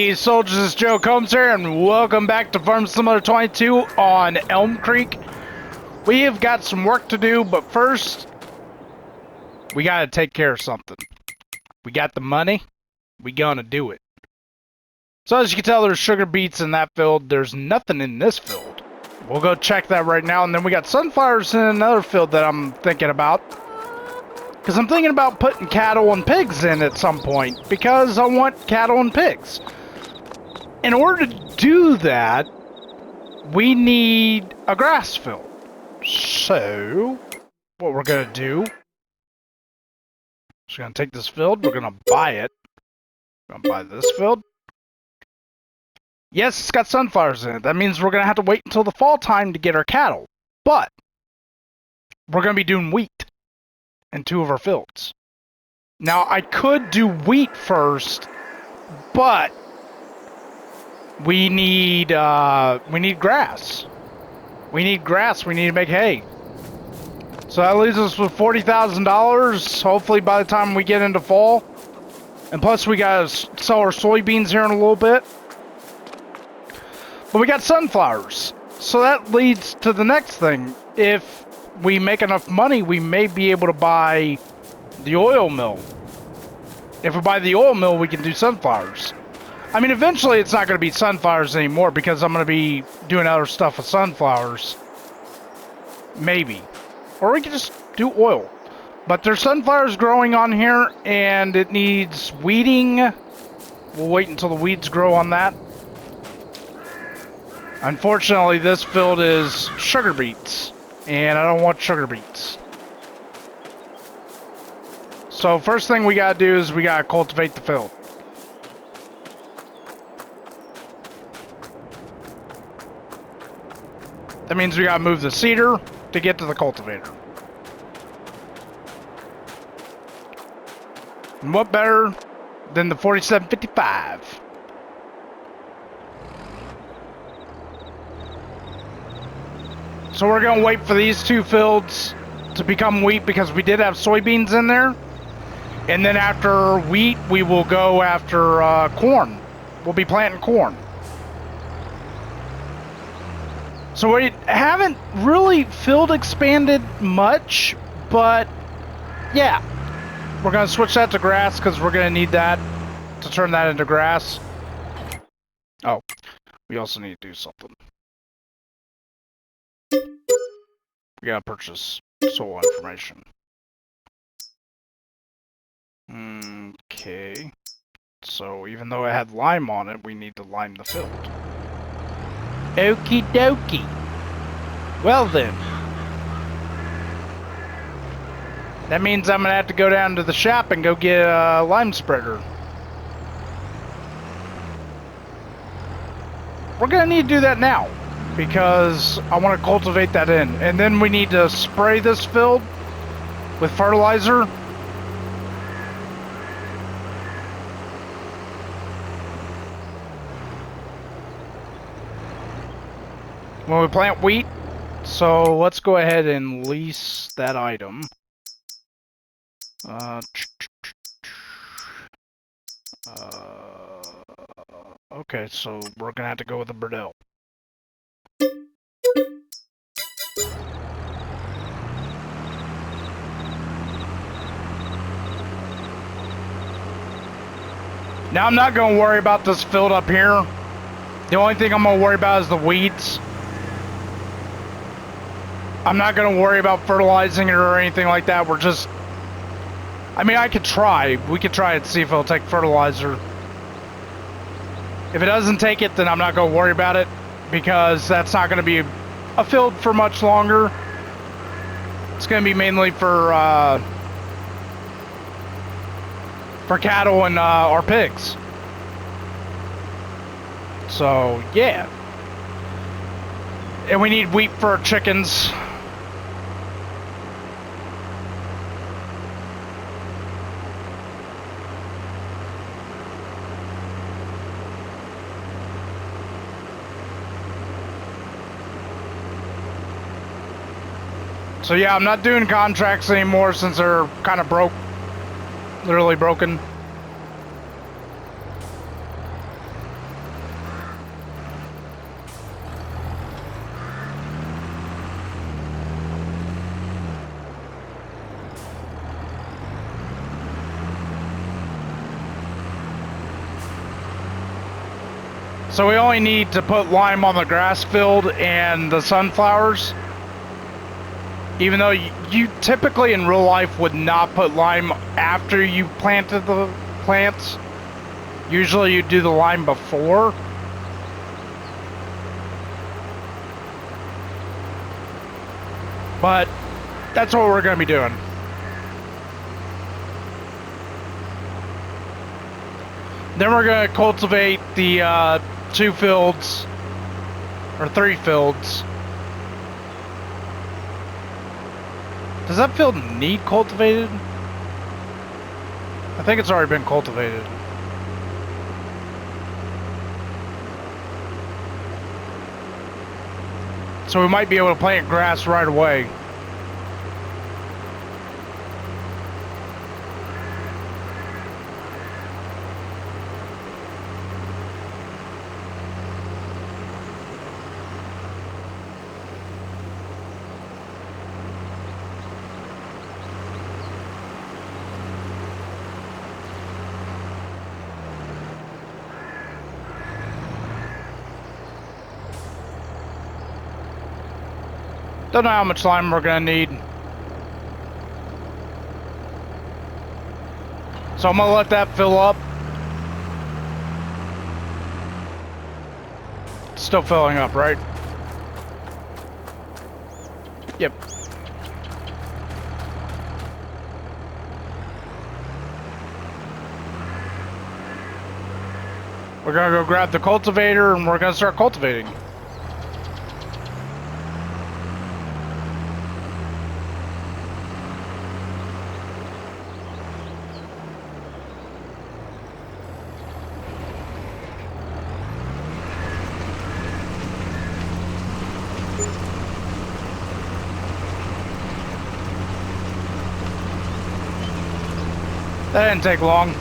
Hey soldiers, it's Joe Combs here, and welcome back to Farm Simulator 22 on Elmcreek. We have got some work to do, but first, we gotta take care of something. We got the money, we gonna do it. So as you can tell, there's sugar beets in that field, there's nothing in this field. We'll go check that right now, and then we got sunflowers in another field that I'm thinking about. Because I'm thinking about putting cattle and pigs in at some point, because I want cattle and pigs. In order to do that, we need a grass field. So, what we're going to do, we're going to take this field, we're going to buy it. We're going to buy this field. Yes, it's got sunflowers in it. That means we're going to have to wait until the fall time to get our cattle. But, we're going to be doing wheat in two of our fields. Now, I could do wheat first, but we need grass. We need grass. We need to make hay. So that leaves us with $40,000. Hopefully, by the time we get into fall, and plus we gotta sell our soybeans here in a little bit. But we got sunflowers, so that leads to the next thing. If we make enough money, we may be able to buy the oil mill. If we buy the oil mill, we can do sunflowers. I mean, eventually it's not going to be sunflowers anymore because I'm going to be doing other stuff with sunflowers. Maybe. Or we can just do oil. But there's sunflowers growing on here, and it needs weeding. We'll wait until the weeds grow on that. Unfortunately, this field is sugar beets, and I don't want sugar beets. So first thing we got to do is we got to cultivate the field. That means we gotta move the seeder to get to the cultivator. And what better than the 4755? So we're gonna wait for these two fields to become wheat because we did have soybeans in there. And then after wheat, we will go after corn. We'll be planting corn. So we haven't really field expanded much, but yeah. We're going to switch that to grass because we're going to need that to turn that into grass. Oh, we also need to do something. We got to purchase soil information. Okay. So even though it had lime on it, we need to lime the field. Okie dokie. Well then. That means I'm gonna have to go down to the shop and go get a lime spreader. We're gonna need to do that now because I want to cultivate that in. And then we need to spray this field with fertilizer. When we plant wheat, so let's go ahead and lease that item. Okay, so we're gonna have to go with the Burdell. Now I'm not gonna worry about this field up here. The only thing I'm gonna worry about is the weeds. I'm not going to worry about fertilizing it or anything like that. We're just... I mean, I could try. We could try it, see if it'll take fertilizer. If it doesn't take it, then I'm not going to worry about it. Because that's not going to be a field for much longer. It's going to be mainly for cattle and our pigs. So, yeah. And we need wheat for our chickens. So yeah, I'm not doing contracts anymore since they're kind of broke. Literally broken. So we only need to put lime on the grass field and the sunflowers. Even though you typically in real life would not put lime after you planted the plants. Usually you do the lime before. But that's what we're going to be doing. Then we're going to cultivate the 2 fields, or 3 fields. Does that field need cultivated? I think it's already been cultivated. So we might be able to plant grass right away. Don't know how much lime we're gonna need. So I'm gonna let that fill up. Still filling up, right? Yep. We're gonna go grab the cultivator and we're gonna start cultivating. That didn't take long.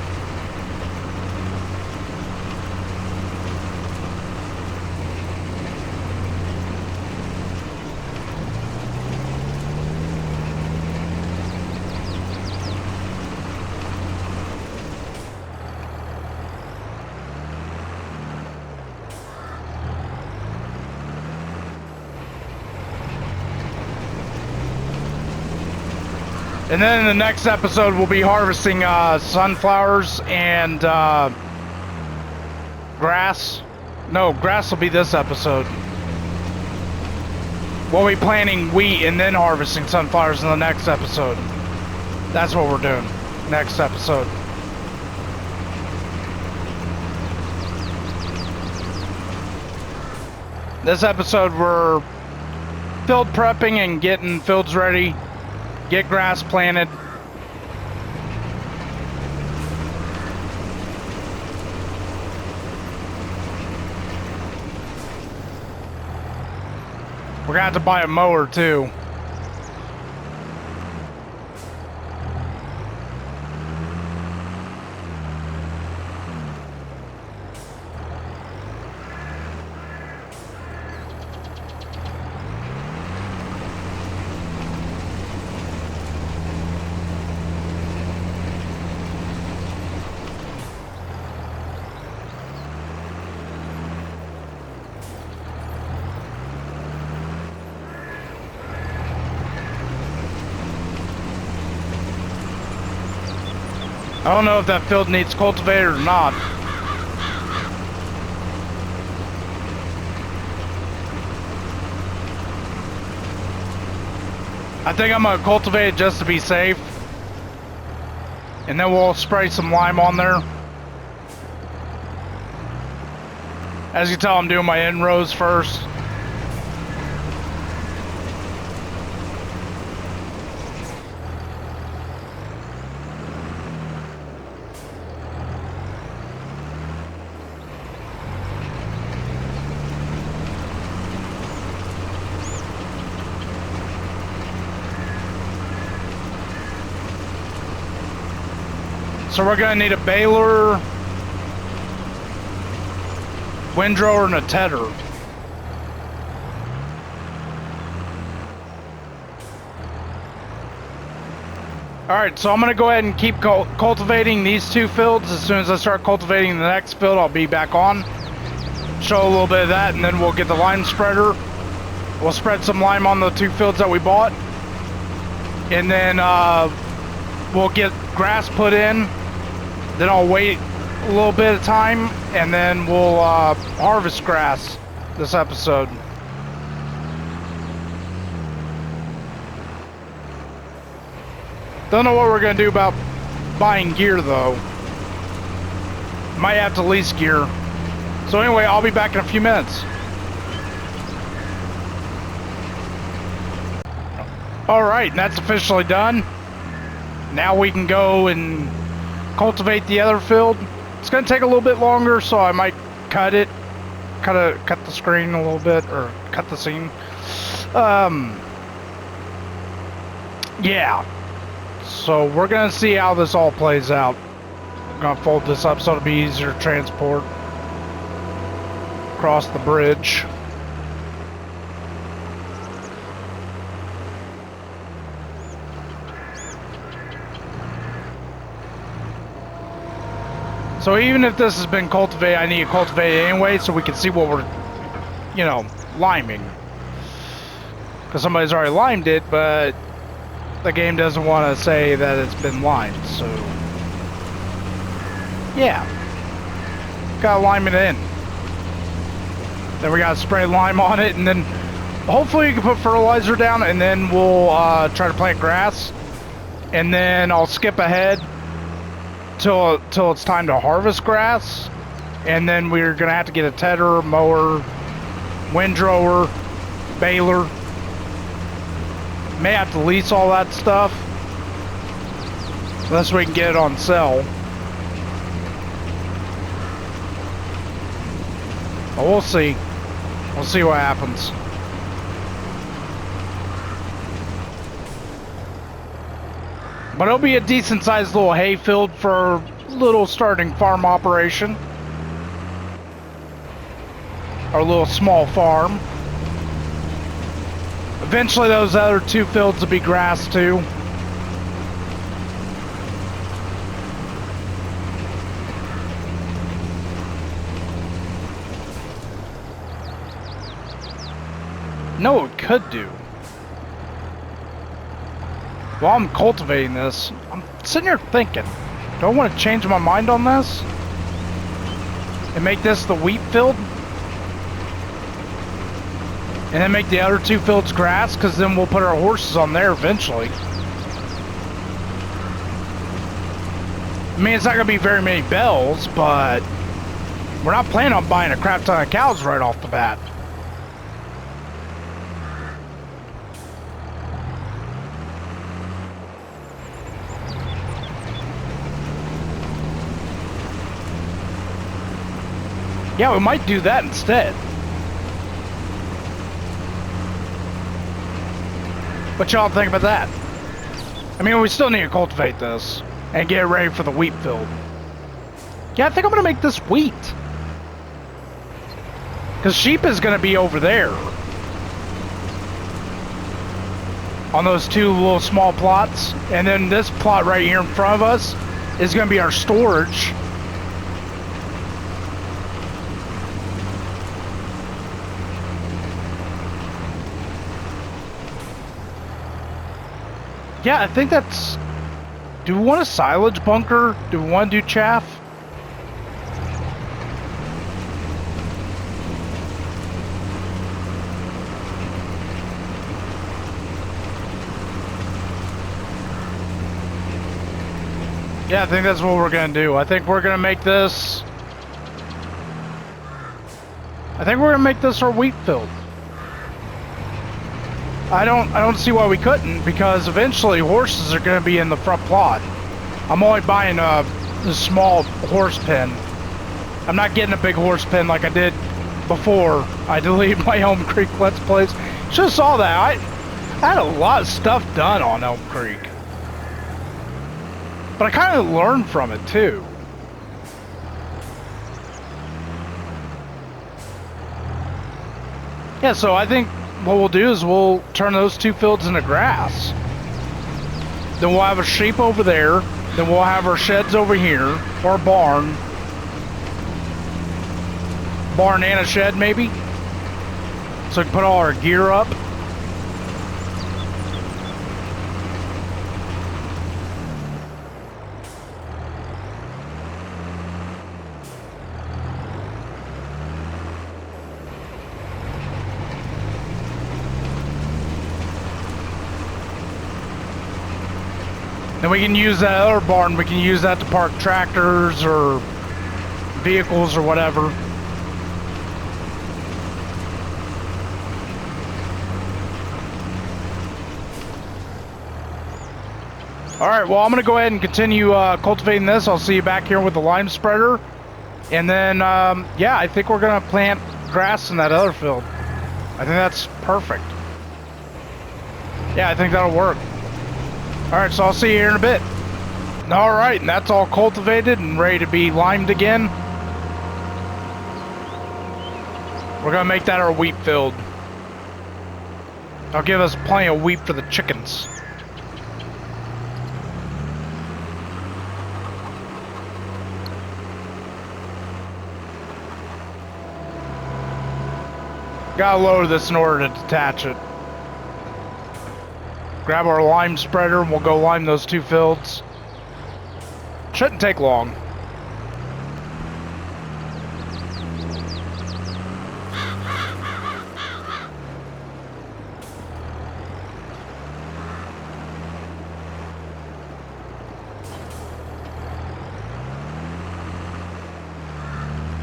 And then in the next episode, we'll be harvesting sunflowers and grass. No, grass will be this episode. We'll be planting wheat and then harvesting sunflowers in the next episode. That's what we're doing next episode. This episode, we're field prepping and getting fields ready. Get grass planted. We're gonna have to buy a mower too. I don't know if that field needs cultivated or not. I think I'm gonna cultivate it just to be safe. And then we'll spray some lime on there. As you tell, I'm doing my inrows first. So we're gonna need a baler, windrower, and a tedder. Alright, so I'm gonna go ahead and keep cultivating these 2 fields. As soon as I start cultivating the next field, I'll be back on. Show show a little bit of that, and then we'll get the lime spreader. We'll spread some lime on the 2 fields that we bought. And then we'll get grass put in. Then I'll wait a little bit of time, and then we'll harvest grass this episode. Don't know what we're going to do about buying gear, though. Might have to lease gear. So anyway, I'll be back in a few minutes. Alright, and that's officially done. Now we can go and cultivate the other field. It's going to take a little bit longer, so I might cut it. Cut the screen a little bit, or cut the scene. Yeah. So we're going to see how this all plays out. I'm going to fold this up so it'll be easier to transport across the bridge. So even if this has been cultivated, I need to cultivate it anyway so we can see what we're, you know, liming. Because somebody's already limed it, but the game doesn't want to say that it's been limed, so... yeah. Gotta lime it in. Then we gotta spray lime on it, and then hopefully you can put fertilizer down, and then we'll try to plant grass. And then I'll skip ahead till it's time to harvest grass, and then we're gonna have to get a tedder, mower, windrower, baler. May have to lease all that stuff unless we can get it on sale. But we'll see. We'll see what happens. But it'll be a decent sized little hay field for a little starting farm operation. Our little small farm. Eventually those other 2 fields will be grass too. No, it could do. While I'm cultivating this, I'm sitting here thinking, do I want to change my mind on this? And make this the wheat field? And then make the other 2 fields grass, because then we'll put our horses on there eventually. I mean, it's not going to be very many bells, but we're not planning on buying a crap ton of cows right off the bat. Yeah, we might do that instead. What y'all think about that? I mean, we still need to cultivate this and get it ready for the wheat field. Yeah, I think I'm going to make this wheat. Because sheep is going to be over there. On those 2 little small plots. And then this plot right here in front of us is going to be our storage. Yeah, I think that's... do we want a silage bunker? Do we want to do chaff? Yeah, I think that's what we're going to do. I think we're going to make this... I think we're going to make this our wheat field. I don't see why we couldn't, because eventually horses are going to be in the front plot. I'm only buying a small horse pen. I'm not getting a big horse pen like I did before I deleted my Elmcreek Let's Plays. Should have saw that. I had a lot of stuff done on Elmcreek. But I kind of learned from it too. Yeah, so I think what we'll do is we'll turn those 2 fields into grass. Then we'll have a sheep over there. Then we'll have our sheds over here, our barn. barn and a shed, maybe. So we can put all our gear up. Then we can use that other barn, we can use that to park tractors or vehicles or whatever. Alright, well I'm going to go ahead and continue cultivating this. I'll see you back here with the lime spreader. And then, yeah, I think we're going to plant grass in that other field. I think that's perfect. Yeah, I think that'll work. Alright, so I'll see you here in a bit. Alright, and that's all cultivated and ready to be limed again. We're going to make that our wheat field. That'll give us plenty of wheat for the chickens. Gotta load this in order to detach it. Grab our lime spreader and we'll go lime those two fields. Shouldn't take long.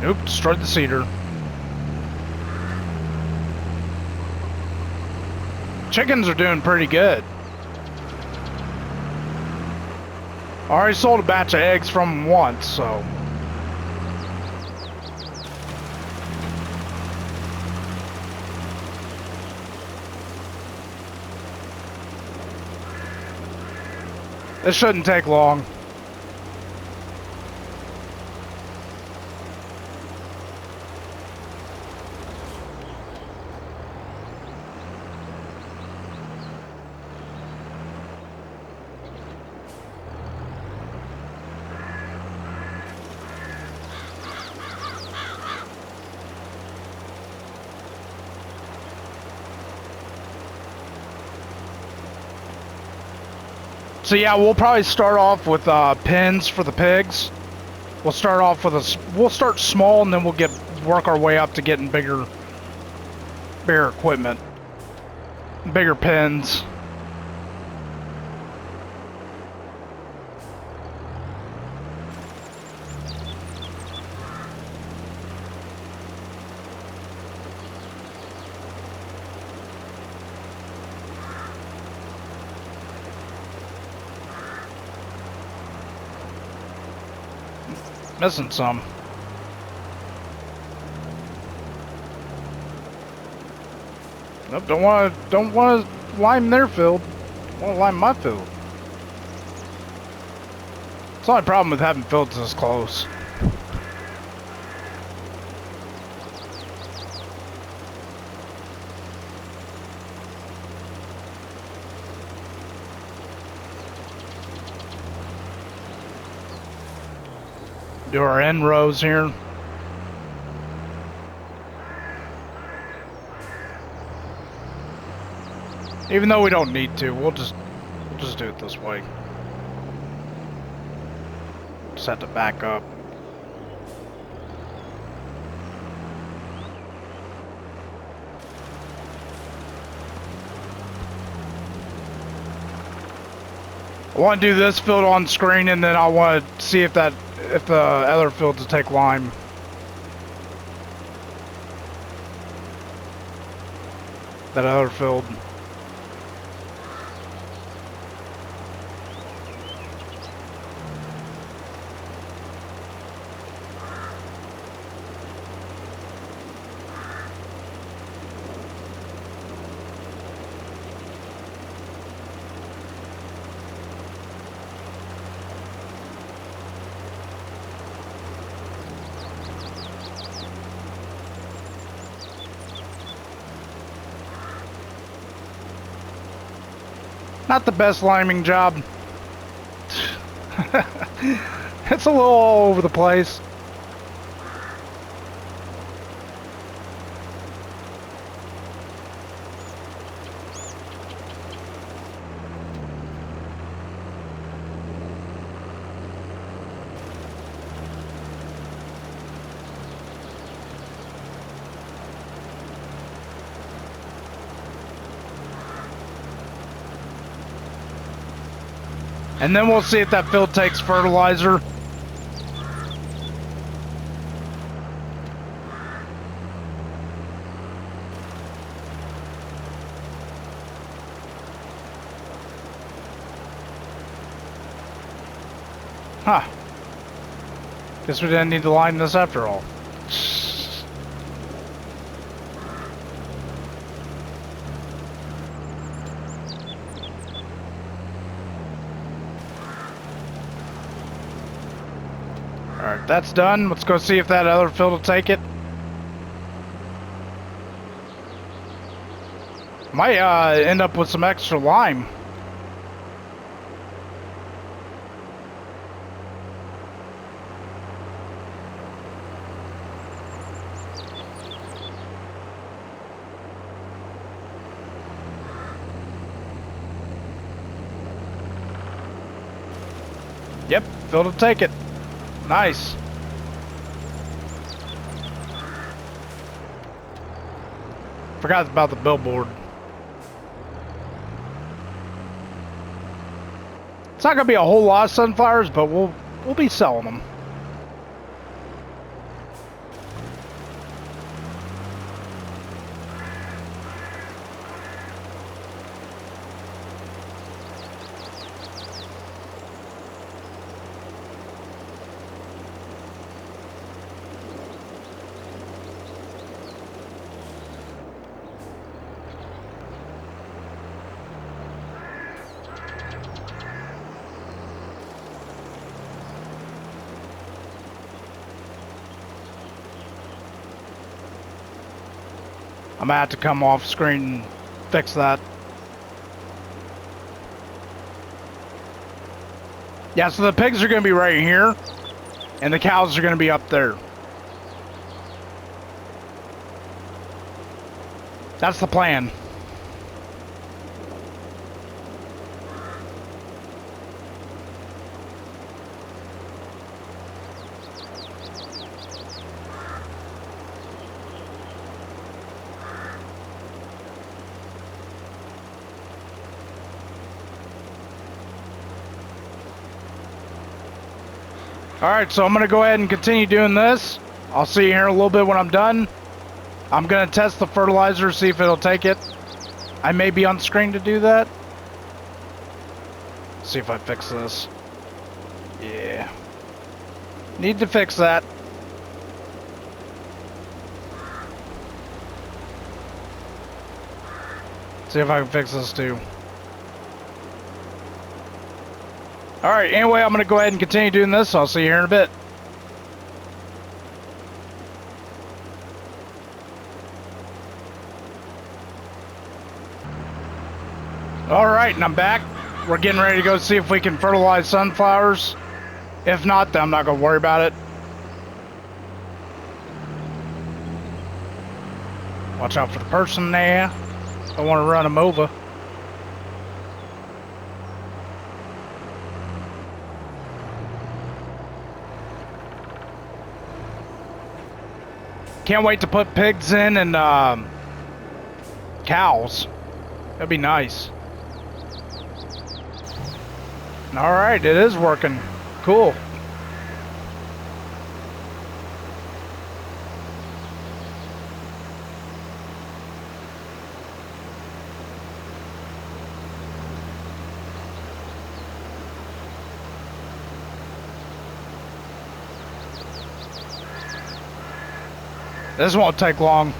Nope, destroyed the cedar. Chickens are doing pretty good. I already sold a batch of eggs from them once, so. This shouldn't take long. So yeah, we'll probably start off with pens for the pigs. We'll start off with we'll start small and then we'll work our way up to getting bigger equipment, bigger pens. Missing some. Nope, don't want to lime their field. Want to lime my field. It's the only problem with having fields this close. Do our end rows here. Even though we don't need to, we'll just do it this way. Just have to back up. I want to do this field on screen, and then I want to see if the other fields will take lime. That other field. Not the best liming job. It's a little all over the place. And then we'll see if that field takes fertilizer. Huh. Guess we didn't need to line this after all. Alright, that's done. Let's go see if that other field will take it. Might end up with some extra lime. Yep, field will take it. Nice. Forgot about the billboard. It's not gonna be a whole lot of sunflowers, but we'll be selling them. I'm gonna have to come off screen and fix that. Yeah, so the pigs are gonna be right here, and the cows are gonna be up there. That's the plan. Alright, so I'm going to go ahead and continue doing this. I'll see you here in a little bit when I'm done. I'm going to test the fertilizer, see if it'll take it. I may be on screen to do that. See if I fix this. Yeah. Need to fix that. See if I can fix this too. Alright, anyway, I'm going to go ahead and continue doing this. I'll see you here in a bit. Alright, and I'm back. We're getting ready to go see if we can fertilize sunflowers. If not, then I'm not going to worry about it. Watch out for the person there. Don't want to run them over. Can't wait to put pigs in and cows. That'd be nice. Alright, it is working. Cool. This won't take long.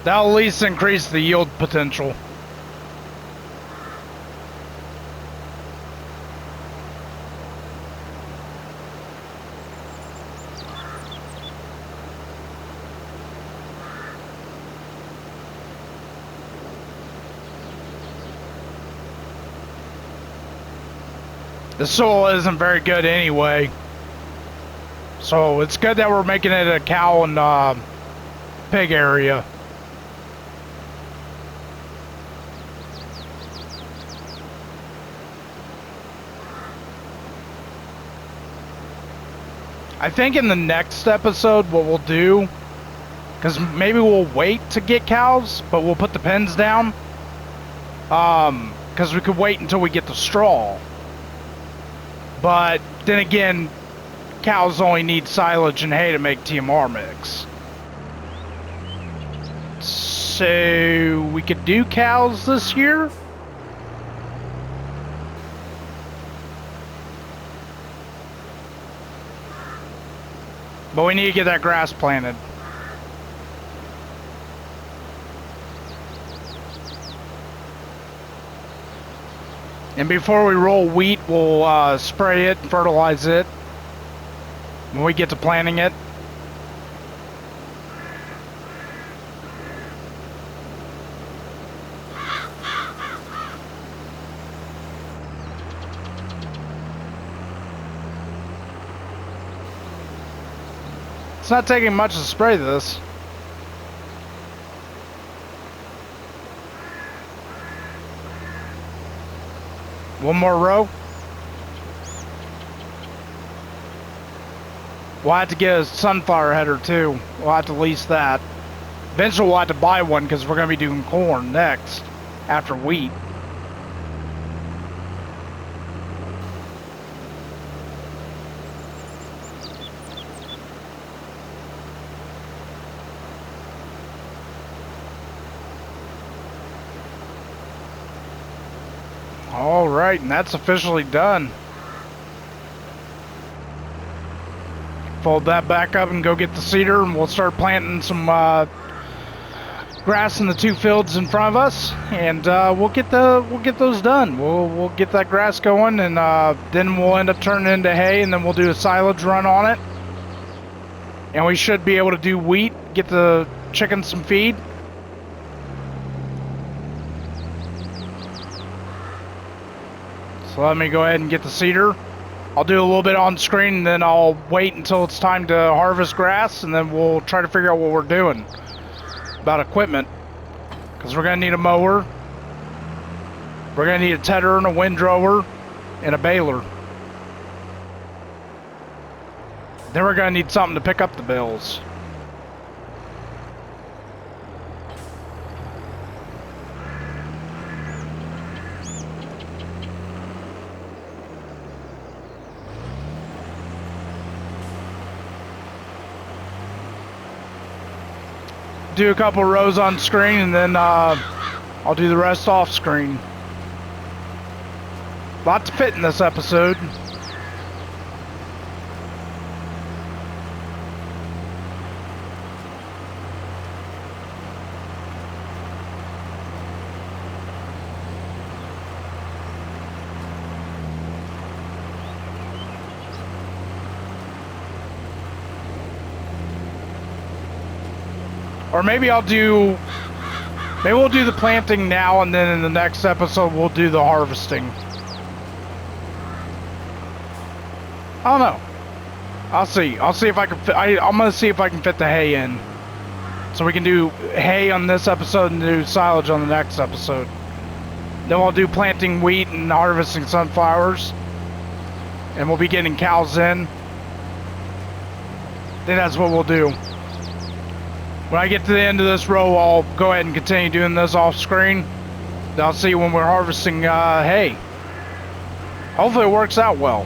That'll at least increase the yield potential. The soil isn't very good anyway. So it's good that we're making it a cow and pig area. I think in the next episode what we'll do, because maybe we'll wait to get cows, but we'll put the pens down. Because we could wait until we get the straw. But then again, cows only need silage and hay to make TMR mix. So we could do cows this year. But we need to get that grass planted. And before we roll wheat, we'll spray it, fertilize it when we get to planting it. It's not taking much to spray this. One more row. We'll have to get a sunflower header too. We'll have to lease that. Eventually we'll have to buy one because we're going to be doing corn next after wheat. All right, and that's officially done. Fold that back up and go get the seeder, and we'll start planting some grass in the 2 fields in front of us, and we'll get those done. We'll get that grass going, and then we'll end up turning it into hay, and then we'll do a silage run on it, and we should be able to do wheat, get the chickens some feed. So let me go ahead and get the seeder. I'll do a little bit on screen, and then I'll wait until it's time to harvest grass, and then we'll try to figure out what we're doing about equipment. Because we're going to need a mower. We're going to need a tedder and a windrower and a baler. Then we're going to need something to pick up the bales. Do a couple rows on screen, and then I'll do the rest off screen. Lot to fit in this episode. Or maybe we'll do the planting now, and then in the next episode we'll do the harvesting. I don't know. I'll see. I'll see if I can fit, I'm gonna see if I can fit the hay in. So we can do hay on this episode and do silage on the next episode. Then we'll do planting wheat and harvesting sunflowers. And we'll be getting cows in. Then that's what we'll do. When I get to the end of this row, I'll go ahead and continue doing this off screen. Then I'll see you when we're harvesting hay. Hopefully it works out well.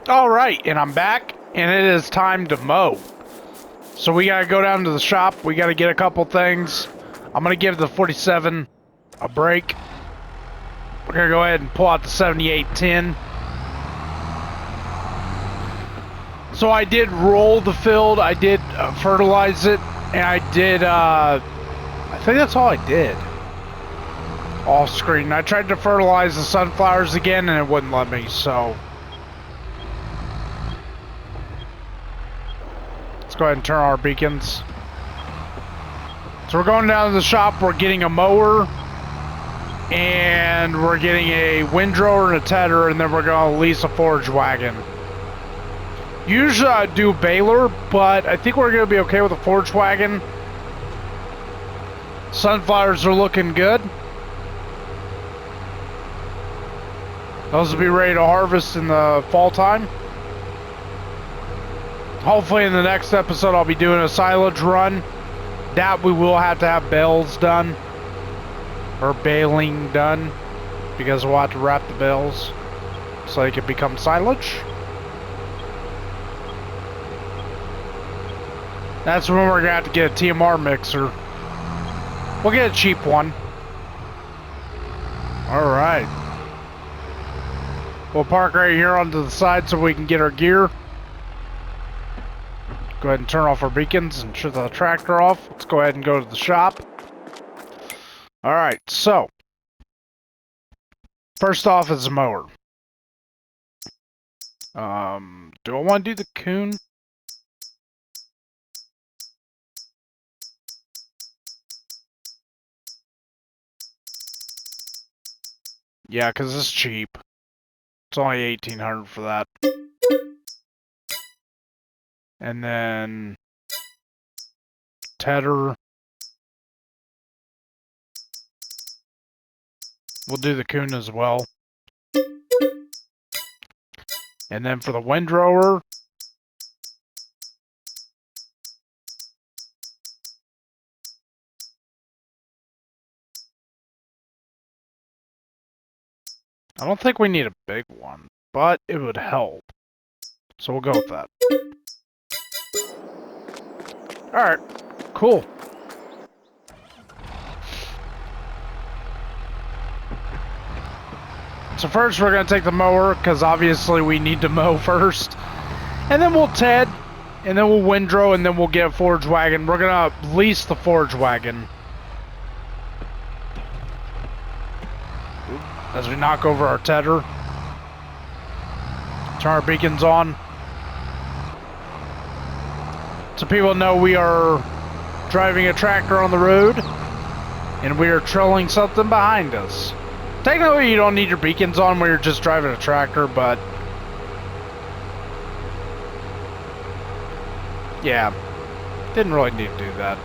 Alright, and I'm back, and it is time to mow. So we gotta go down to the shop, we gotta get a couple things. I'm gonna give the 47 a break. We're gonna go ahead and pull out the 7810. So I did roll the field, I did fertilize it, and I did, I think that's all I did. Off screen. I tried to fertilize the sunflowers again, and it wouldn't let me, so. Let's go ahead and turn on our beacons. So we're going down to the shop, we're getting a mower, And we're getting a windrower and a tedder, and then we're going to lease a forage wagon. Usually I'd do a baler, but I think we're going to be okay with a forage wagon. Sunflowers are looking good. Those will be ready to harvest in the fall time. Hopefully in the next episode I'll be doing a silage run. That we will have to have bales done. Or baling done. Because we'll have to wrap the bales so they can become silage. That's when we're going to have to get a TMR mixer. We'll get a cheap one. Alright. We'll park right here onto the side so we can get our gear. Go ahead and turn off our beacons and shut the tractor off. Let's go ahead and go to the shop. Alright, so. First off is a mower. Do I want to do the coon? Yeah, because it's cheap. It's only $1,800 for that. And then tedder. We'll do the coon as well. And then for the windrower, I don't think we need a big one, but it would help. So we'll go with that. Alright, cool. So first we're going to take the mower, because obviously we need to mow first. And then we'll ted, and then we'll windrow, and then we'll get a forage wagon. We're going to lease the forage wagon. As we knock over our tedder. Turn our beacons on. So people know we are driving a tractor on the road. And we are trolling something behind us. Technically you don't need your beacons on when you're just driving a tractor, but... yeah. Didn't really need to do that.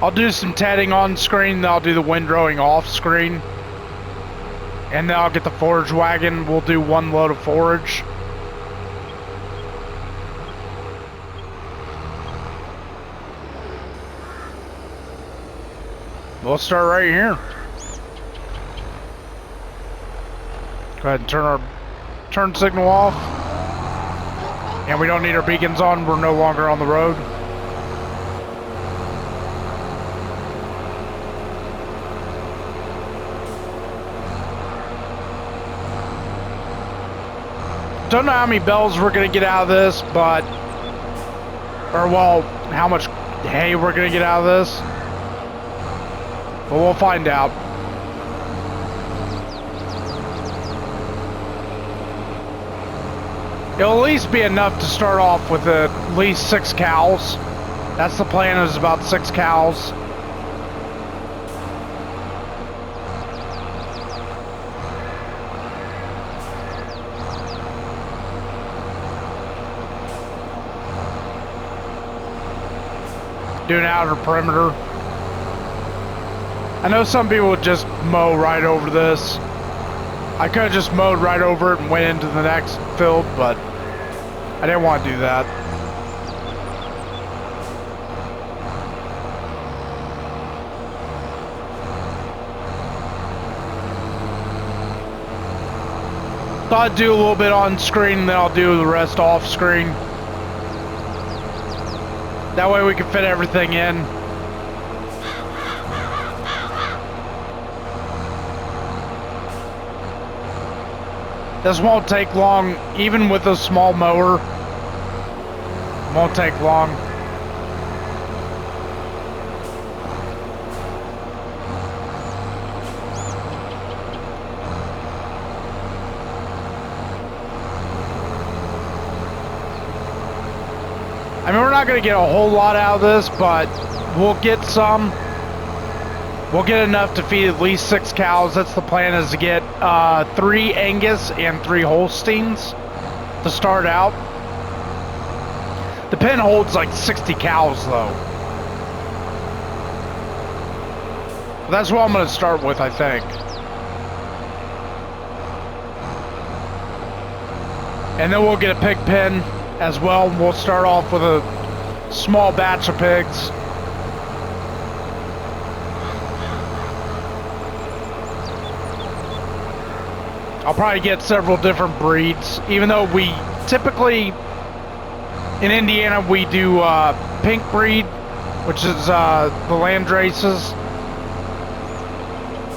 I'll do some tedding on screen, then I'll do the windrowing off screen. And then I'll get the forage wagon. We'll do one load of forage. We'll start right here. Go ahead and turn our turn signal off. And we don't need our beacons on. We're no longer on the road. Don't know how many bells we're going to get out of this, but... or, well, how much hay we're going to get out of this. But we'll find out. It'll at least be enough to start off with at least 6 cows. That's the plan, is about 6 cows. Do an outer perimeter. I know some people would just mow right over this. I could have just mowed right over it and went into the next field, but I didn't want to do that. So I'll do a little bit on screen, and then I'll do the rest off screen. That way we can fit everything in. This won't take long, even with a small mower. Won't take long. not going to get a whole lot out of this, but we'll get some. We'll get enough to feed at least 6 cows. That's the plan, is to get 3 Angus and 3 Holsteins to start out. The pen holds like 60 cows though. That's what I'm going to start with, I think. And then we'll get a pig pen as well. We'll start off with a small batch of pigs. I'll probably get several different breeds, even though we typically, in Indiana, we do pink breed, which is the Landraces.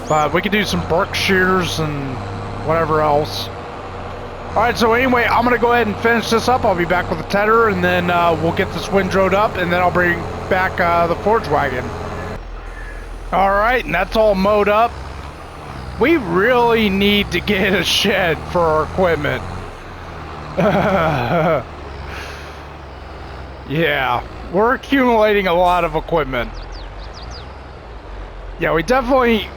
But we could do some Berkshires and whatever else. Alright, so anyway, I'm going to go ahead and finish this up. I'll be back with the tedder, and then we'll get this windrowed up, and then I'll bring back the forge wagon. Alright, and that's all mowed up. We really need to get a shed for our equipment. Yeah, we're accumulating a lot of equipment. Yeah, we definitely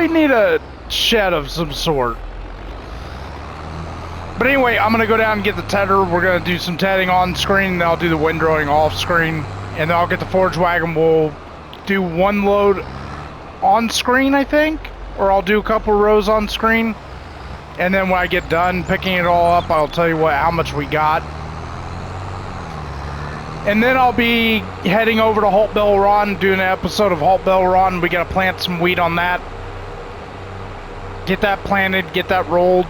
need a shed of some sort. But anyway, I'm going to go down and get the tedder. We're going to do some tedding on screen, and then I'll do the windrowing off screen. And then I'll get the forge wagon. We'll do 1 load on screen, I think. Or I'll do a couple rows on screen. And then when I get done picking it all up, I'll tell you how much we got. And then I'll be heading over to Halt Bell Run, doing an episode of Halt Bell Run. We got to plant some wheat on that. Get that planted, get that rolled,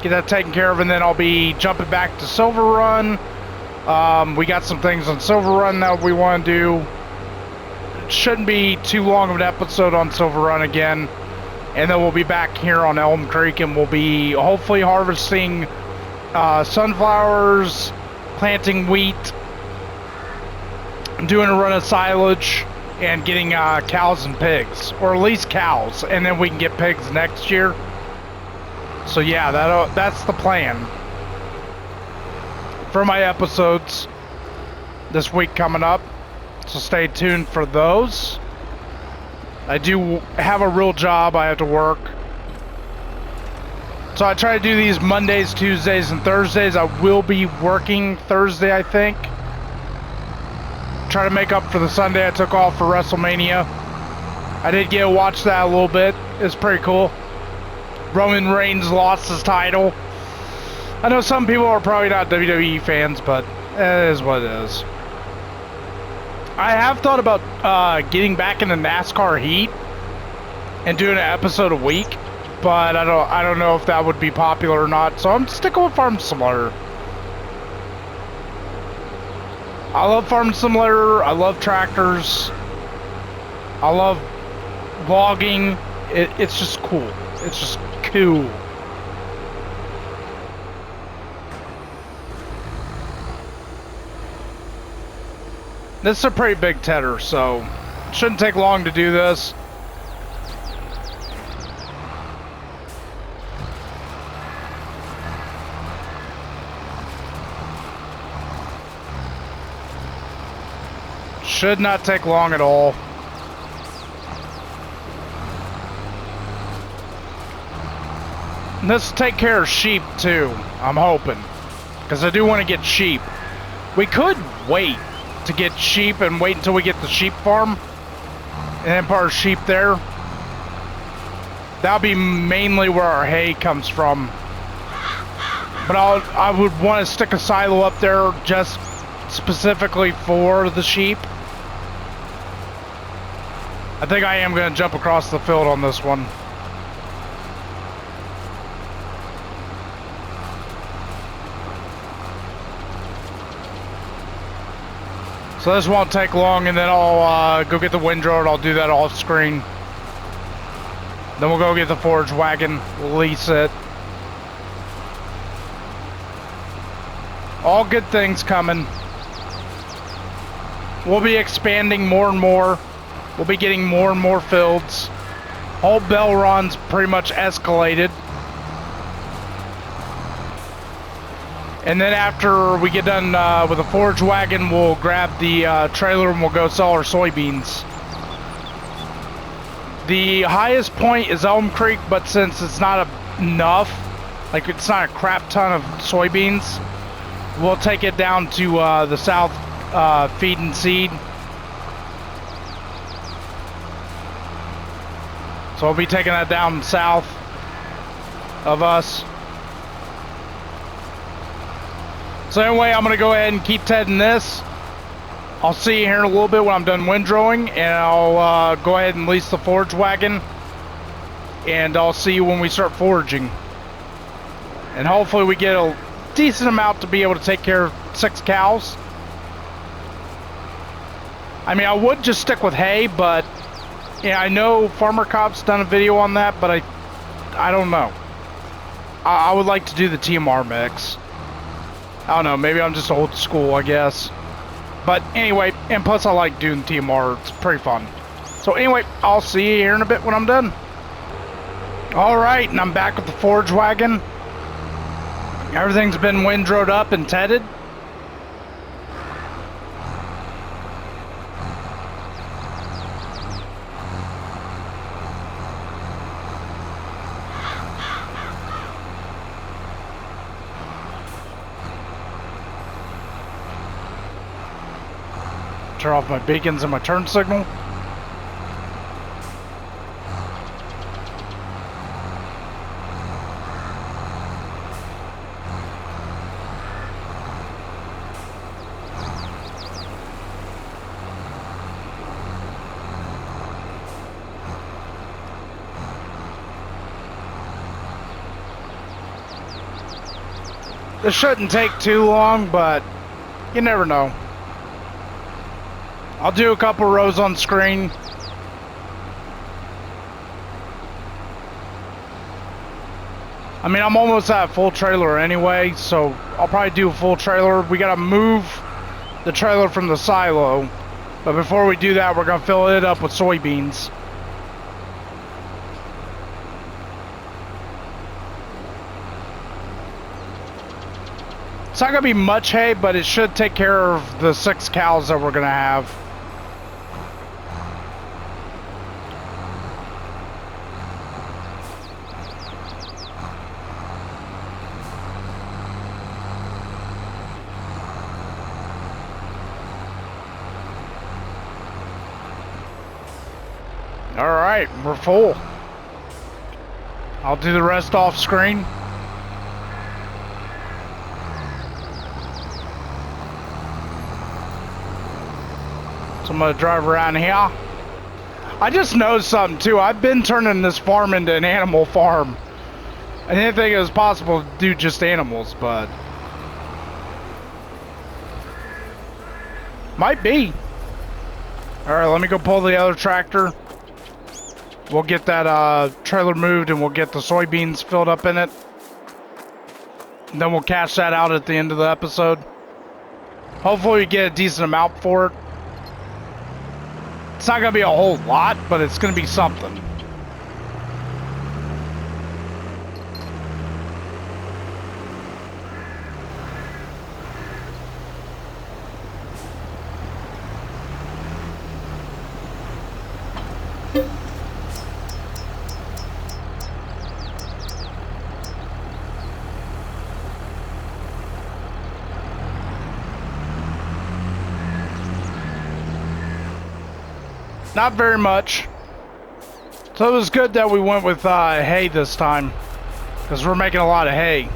get that taken care of, and then I'll be jumping back to Silver Run. We got some things on Silver Run that we want to do. It shouldn't be too long of an episode on Silver Run again. And then we'll be back here on Elmcreek, and we'll be hopefully harvesting sunflowers, planting wheat, doing a run of silage, and getting cows and pigs, or at least cows, and then we can get pigs next year. So yeah, that's the plan for my episodes this week coming up, so stay tuned for those. I do have a real job I have to work, so I try to do these Mondays, Tuesdays, and Thursdays. I will be working Thursday, I think. Try to make up for the Sunday I took off for WrestleMania. I did get to watch that a little bit. It's pretty cool. Roman Reigns lost his title. I know some people are probably not WWE fans, but it is what it is. I have thought about getting back into NASCAR Heat and doing an episode a week, but I don't know if that would be popular or not. So I'm sticking with Farm Simulator. I love Farm Simulator. I love tractors. I love logging. It's just cool. It's just cool. This is a pretty big tedder, so it shouldn't take long to do this. Should not take long at all. And this will take care of sheep too, I'm hoping. Because I do want to get sheep. We could wait to get sheep and wait until we get the sheep farm. And then put our sheep there. That'll be mainly where our hay comes from. But I would want to stick a silo up there just specifically for the sheep. I think I am going to jump across the field on this one. So this won't take long, and then I'll go get the windrow, and I'll do that off screen. Then we'll go get the forge wagon, lease it. All good things coming. We'll be expanding more and more. We'll be getting more and more fields. Halt Bell Run's pretty much escalated. And then after we get done with the forage wagon, we'll grab the trailer and we'll go sell our soybeans. The highest point is Elmcreek, but since it's not enough, like it's not a crap ton of soybeans, we'll take it down to the south feed and seed. So we'll be taking that down south of us. So anyway, I'm going to go ahead and keep tedding this. I'll see you here in a little bit when I'm done windrowing, and I'll go ahead and lease the forage wagon, and I'll see you when we start foraging. And hopefully we get a decent amount to be able to take care of 6 cows. I mean, I would just stick with hay, but yeah, I know Farmer Cop's done a video on that, but I don't know. I would like to do the TMR mix. I don't know, maybe I'm just old school, I guess. But anyway, and plus I like doing TMR, it's pretty fun. So anyway, I'll see you here in a bit when I'm done. Alright, and I'm back with the forage wagon. Everything's been windrowed up and tedded. Turn off my beacons and my turn signal. This shouldn't take too long, but you never know. I'll do a couple rows on screen. I mean, I'm almost at a full trailer anyway, so I'll probably do a full trailer. We gotta move the trailer from the silo, but before we do that, we're gonna fill it up with soybeans. It's not gonna be much hay, but it should take care of the 6 cows that we're gonna have. Alright, we're full. I'll do the rest off screen. So I'm gonna drive around here. I just noticed something too. I've been turning this farm into an animal farm. I didn't think it was possible to do just animals, but might be. Alright, let me go pull the other tractor. We'll get that trailer moved and we'll get the soybeans filled up in it. And then we'll cash that out at the end of the episode. Hopefully we get a decent amount for it. It's not going to be a whole lot, but it's going to be something. Not very much. So it was good that we went with hay this time, because we're making a lot of hay.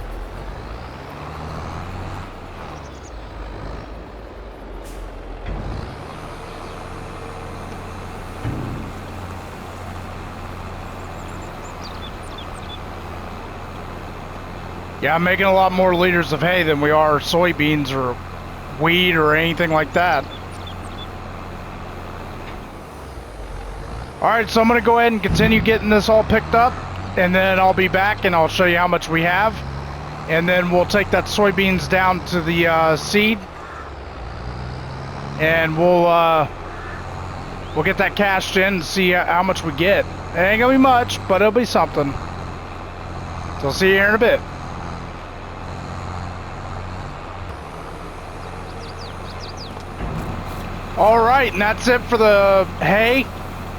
Yeah, I'm making a lot more liters of hay than we are soybeans or wheat or anything like that. Alright, so I'm going to go ahead and continue getting this all picked up, and then I'll be back and I'll show you how much we have. And then we'll take that soybeans down to the seed, and we'll get that cashed in and see how much we get. It ain't going to be much, but it'll be something. So I'll see you here in a bit. All right, and that's it for the hay.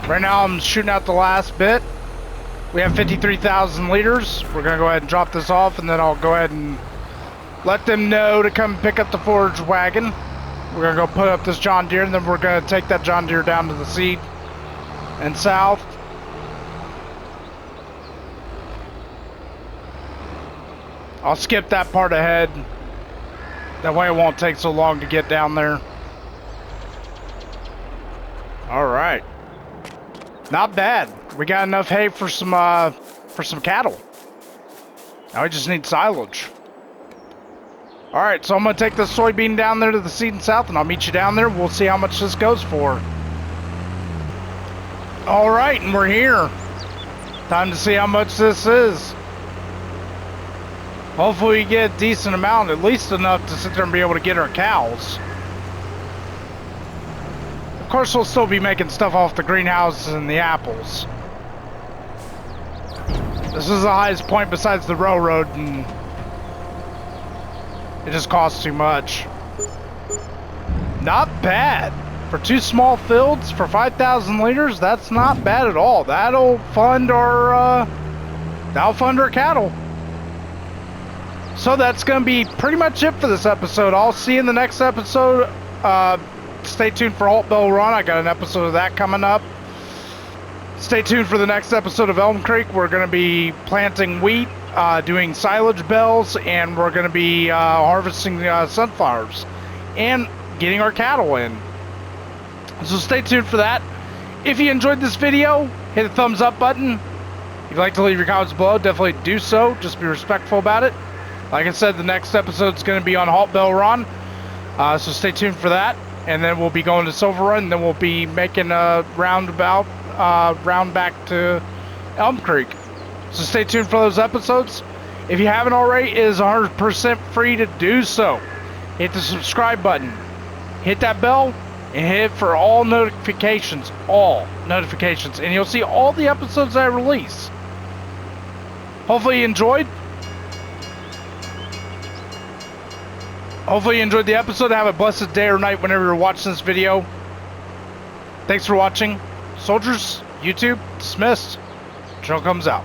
Right now I'm shooting out the last bit. We have 53,000 liters. We're gonna go ahead and drop this off, and then I'll go ahead and let them know to come pick up the forage wagon. We're gonna go put up this John Deere, and then we're gonna take that John Deere down to the seed and south. I'll skip that part ahead. That way it won't take so long to get down there. All right. Not bad. We got enough hay for some cattle. Now we just need silage. All right, so I'm gonna take this soybean down there to the seed and south, and I'll meet you down there. We'll see how much this goes for. All right, and we're here. Time to see how much this is. Hopefully we get a decent amount, at least enough to sit there and be able to get our cows. Of course, we'll still be making stuff off the greenhouses and the apples. This is the highest point besides the railroad, and it just costs too much. Not bad. For 2 small fields, for 5,000 liters, that's not bad at all. That'll fund our cattle. So that's going to be pretty much it for this episode. I'll see you in the next episode. Stay tuned for Halt Bell Run. I got an episode of that coming up. Stay tuned for the next episode of Elmcreek. We're going to be planting wheat, doing silage bells, and we're going to be harvesting sunflowers and getting our cattle in. So stay tuned for that. If you enjoyed this video, hit the thumbs up button. If you'd like to leave your comments below, definitely do so. Just be respectful about it. Like I said, the next episode is going to be on Halt Bell Run. So stay tuned for that. And then we'll be going to Silver Run, and then we'll be making a round back to Elmcreek. So stay tuned for those episodes. If you haven't already, it is 100% free to do so. Hit the subscribe button. Hit that bell. And hit for all notifications. All notifications. And you'll see all the episodes I release. Hopefully you enjoyed. Hopefully you enjoyed the episode. Have a blessed day or night whenever you're watching this video. Thanks for watching. Soldiers, YouTube, dismissed. Joe comes out.